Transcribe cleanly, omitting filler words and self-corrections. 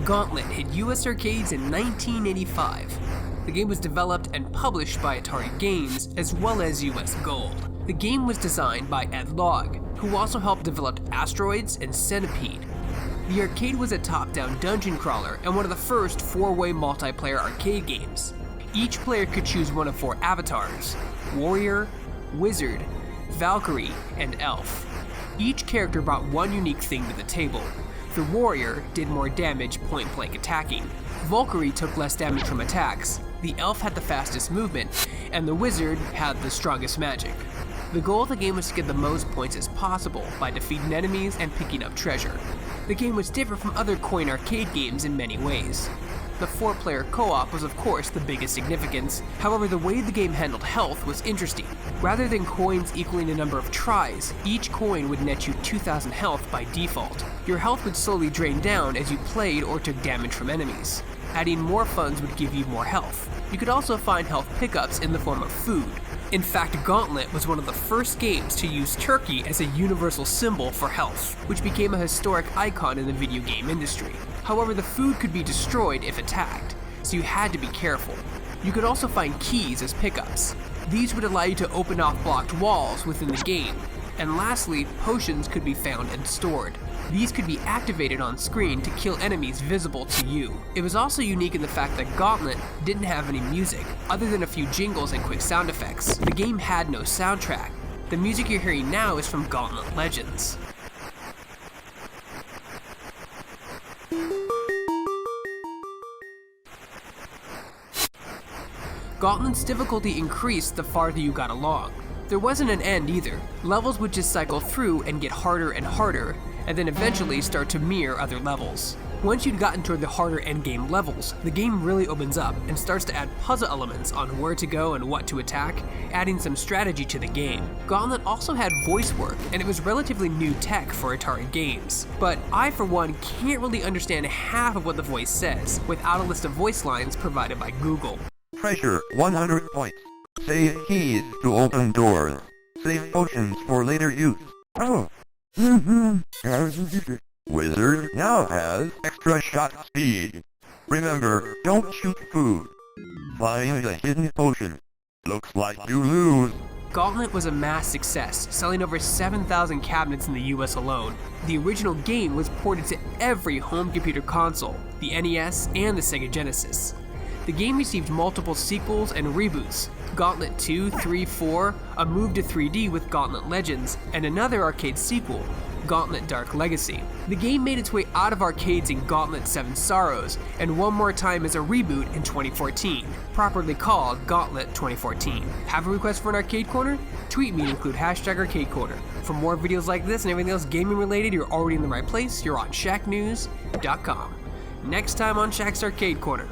Gauntlet hit US arcades in 1985. The game was developed and published by Atari Games, as well as US Gold. The game was designed by Ed Logg, who also helped develop Asteroids and Centipede. The arcade was a top-down dungeon crawler and one of the first 4-way multiplayer arcade games. Each player could choose one of 4 avatars: Warrior, Wizard, Valkyrie, and Elf. Each character brought one unique thing to the table. The Warrior did more damage point-blank attacking. Valkyrie took less damage from attacks. The Elf had the fastest movement, and the Wizard had the strongest magic. The goal of the game was to get the most points as possible by defeating enemies and picking up treasure. The game was different from other coin arcade games in many ways. The 4-player co-op was of course the biggest significance. However, the way the game handled health was interesting. Rather than coins equaling a number of tries, each coin would net you 2,000 health by default. Your health would slowly drain down as you played or took damage from enemies. Adding more funds would give you more health. You could also find health pickups in the form of food. In fact, Gauntlet was one of the first games to use turkey as a universal symbol for health, which became a historic icon in the video game industry. However, the food could be destroyed if attacked, so you had to be careful. You could also find keys as pickups. These would allow you to open off blocked walls within the game. And lastly, potions could be found and stored. These could be activated on screen to kill enemies visible to you. It was also unique in the fact that Gauntlet didn't have any music, other than a few jingles and quick sound effects. The game had no soundtrack. The music you're hearing now is from Gauntlet Legends. Gauntlet's difficulty increased the farther you got along. There wasn't an end either. Levels would just cycle through and get harder and harder, and then eventually start to mirror other levels. Once you'd gotten toward the harder endgame levels, the game really opens up and starts to add puzzle elements on where to go and what to attack, adding some strategy to the game. Gauntlet also had voice work, and it was relatively new tech for Atari Games. But I, for one, can't really understand half of what the voice says without a list of voice lines provided by Google. Treasure 100 points. Save keys to open doors. Save potions for later use. Oh. Wizard now has extra shot speed. Remember, don't shoot food. Find a hidden potion. Looks like you lose. Gauntlet was a mass success, selling over 7,000 cabinets in the US alone. The original game was ported to every home computer console, the NES and the Sega Genesis. The game received multiple sequels and reboots: Gauntlet 2, 3, 4, a move to 3D with Gauntlet Legends, and another arcade sequel, Gauntlet Dark Legacy. The game made its way out of arcades in Gauntlet 7 Sorrows, and one more time as a reboot in 2014, properly called Gauntlet 2014. Have a request for an arcade corner? Tweet me and include #ArcadeCorner. For more videos like this and everything else gaming related, you're already in the right place. You're on Shacknews.com. Next time on Shack's Arcade Corner.